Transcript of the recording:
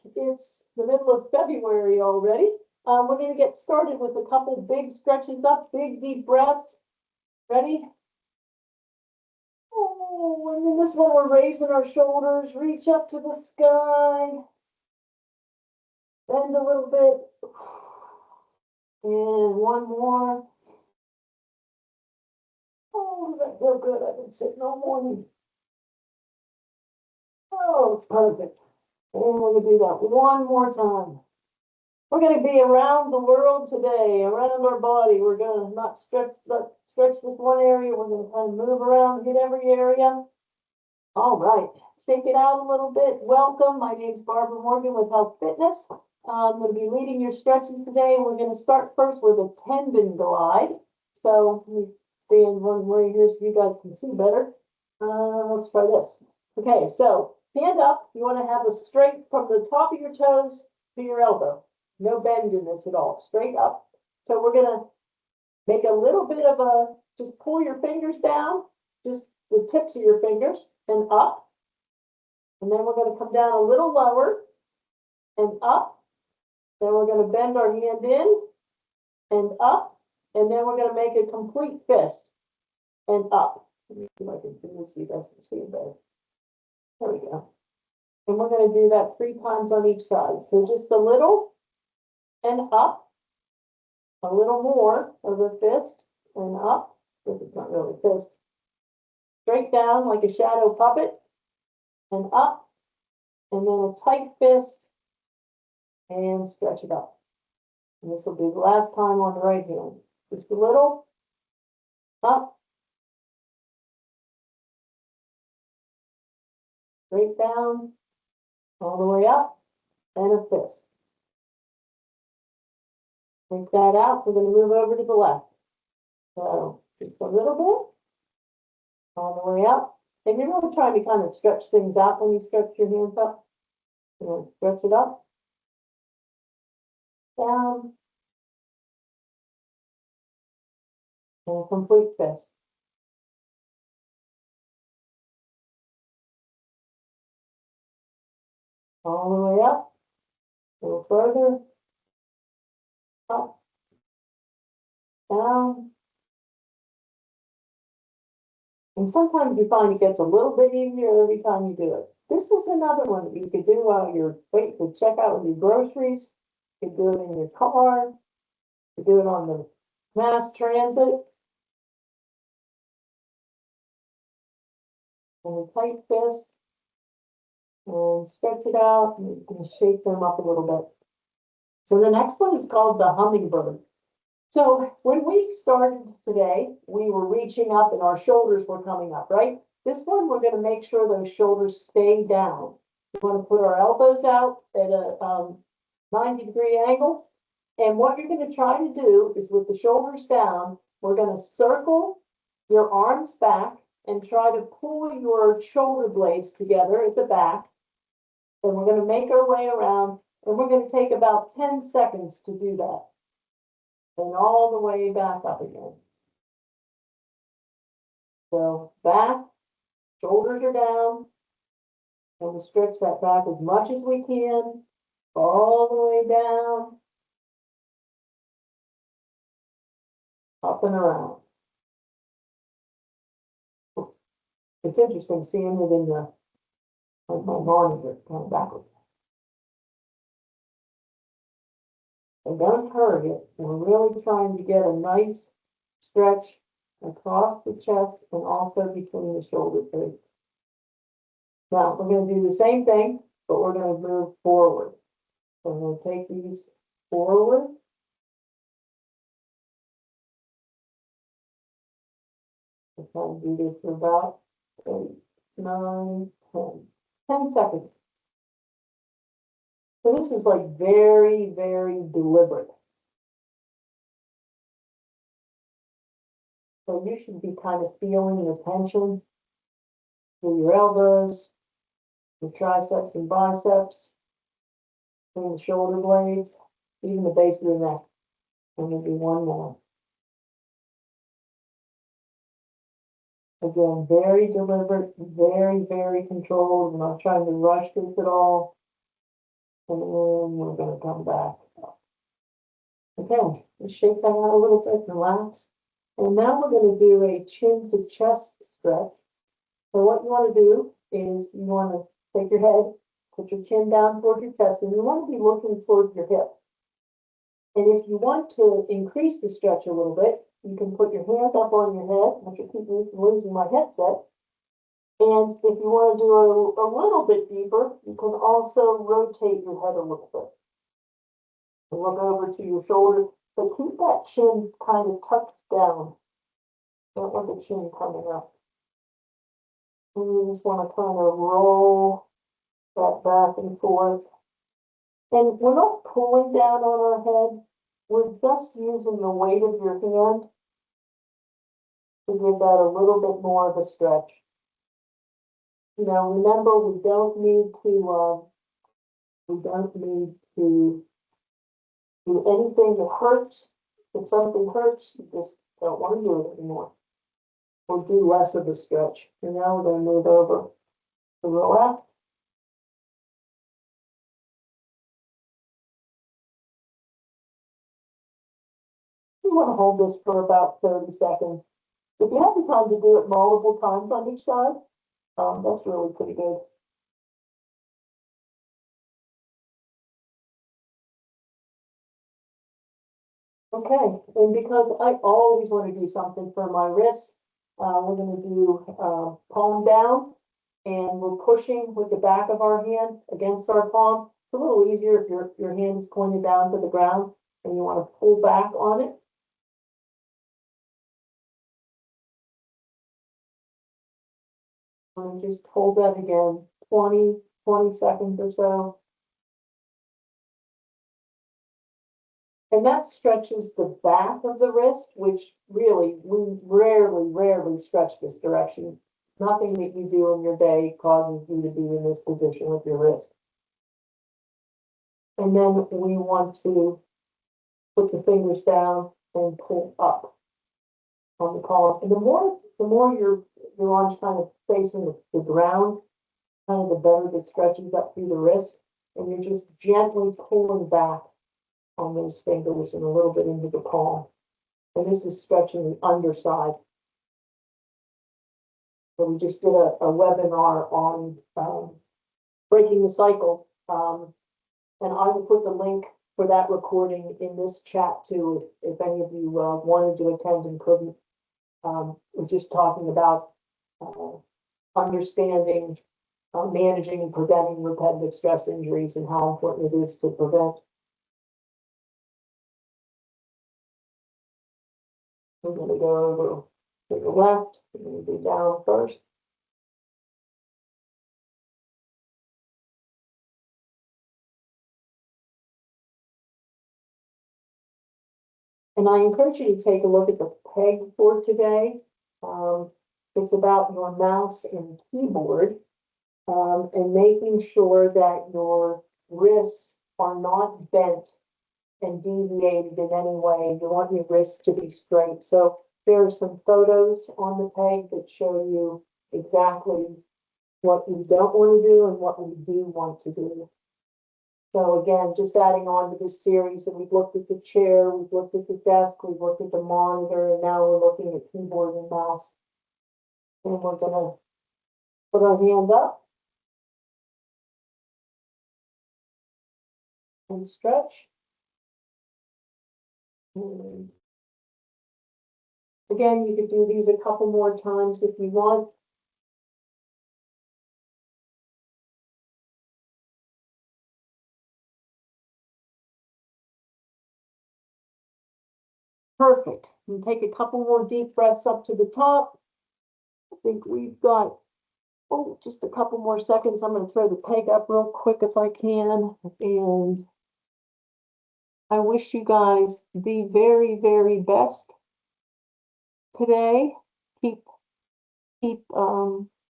It's the middle of February already. We're going to get started with a couple big stretches up, big deep breaths. Ready? Oh, and then this one we're raising our shoulders, reach up to the sky, bend a little bit. And one more. Oh, that feel good. I've been sitting all morning. Oh, perfect. And we're going to do that one more time. We're going to be around the world today, around our body. We're going to not stretch this one area. We're going to kind of move around, hit every area. All right, shake it out a little bit. Welcome. My name is Barbara Morgan with Health Fitness. I'm going to be leading your stretches today. We're going to start first with a tendon glide. So let me stand one way here so you guys can see better. Let's try this. Okay, so stand up. You want to have a straight from the top of your toes to your elbow. No bend in this at all, straight up. So we're going to make a little bit of just pull your fingers down, just the tips of your fingers and up. And then we're going to come down a little lower and up. Then we're going to bend our hand in and up. And then we're going to make a complete fist and up. Let me see if I can do this so you guys can see it better. There we go. And we're going to do that 3 times on each side. So just a little and up, a little more of a fist and up, if it's not really a fist, straight down like a shadow puppet and up, and then a tight fist and stretch it up. And this will be the last time on the right hand. Just a little up, straight down, all the way up, and a fist. Take that out. We're going to move over to the left. So just a little bit, all the way up. And you're really trying to kind of stretch things out when you stretch your hands up. Stretch it up, down, and a complete fist. All the way up, a little further, up, down. And sometimes you find it gets a little bit easier every time you do it. This is another one that you could do while you're waiting to check out with your groceries. You could do it in your car. You could do it on the mass transit. And a tight fist. And stretch it out and you can shake them up a little bit. So the next one is called the hummingbird. So when we started today, we were reaching up and our shoulders were coming up, right? This one, we're going to make sure those shoulders stay down. We want to put our elbows out at a 90-degree angle. And what you're going to try to do is with the shoulders down, we're going to circle your arms back and try to pull your shoulder blades together at the back. And we're going to make our way around, and we're going to take about 10 seconds to do that. And all the way back up again. So back, shoulders are down, and we stretch that back as much as we can, all the way down, up and around. It's interesting seeing it in the on my monitor, kind of backwards. And don't hurry it. We're really trying to get a nice stretch across the chest and also between the shoulder blades. Now we're going to do the same thing, but we're going to move forward. So we'll take these forward. We'll try to do this for about 8, 9, 10 seconds. So this is like very, very deliberate. So you should be kind of feeling the tension through your elbows, the triceps and biceps, between the shoulder blades, even the base of the neck. And maybe one more. Again, very deliberate, very, very controlled. I'm not trying to rush this at all. And then we're gonna come back. Okay, let's shake that out a little bit, relax. And now we're gonna do a chin to chest stretch. So what you wanna do is you wanna take your head, put your chin down towards your chest, and you wanna be looking towards your hip. And if you want to increase the stretch a little bit, you can put your hand up on your head, which will keep me from losing my headset. And if you want to do a little bit deeper, you can also rotate your head a little bit. And look over to your shoulder, but keep that chin kind of tucked down. Don't want the chin coming up. And you just want to kind of roll that back and forth. And we're not pulling down on our head. We're just using the weight of your hand to give that a little bit more of a stretch. You know, remember, we don't need to do anything that hurts. If something hurts, you just don't want to do it anymore. We'll do less of the stretch. And now we're going to move over to the left. You want to hold this for about 30 seconds. If you have the time to do it multiple times on each side, that's really pretty good. Okay, and because I always want to do something for my wrists, we're going to do palm down, and we're pushing with the back of our hand against our palm. It's a little easier if your hand is pointed down to the ground and you want to pull back on it. And just hold that again, 20 seconds or so. And that stretches the back of the wrist, which really, we rarely stretch this direction. Nothing that you do in your day causes you to be in this position with your wrist. And then we want to put the fingers down and pull up on the palm. And the more your arms kind of facing the ground, kind of the better the stretches up through the wrist. And you're just gently pulling back on those fingers and a little bit into the palm. And this is stretching the underside. So we just did a webinar on breaking the cycle. And I will put the link for that recording in this chat too, if any of you wanted to attend and couldn't. We're just talking about understanding, managing and preventing repetitive stress injuries and how important it is to prevent. We're going to go over to the left. We're going to do down first. And I encourage you to take a look at the peg for today. It's about your mouse and keyboard, and making sure that your wrists are not bent and deviated in any way. You want your wrists to be straight. So there are some photos on the peg that show you exactly what we don't want to do and what we do want to do. So again, just adding on to this series, and we've looked at the chair, we've looked at the desk, we've looked at the monitor, and now we're looking at keyboard and mouse. And we're gonna put our hand up and stretch. And again, you could do these a couple more times if you want. Perfect. And take a couple more deep breaths up to the top. I think we've got, oh, just a couple more seconds. I'm going to throw the peg up real quick if I can. And I wish you guys the very, very best today. Keep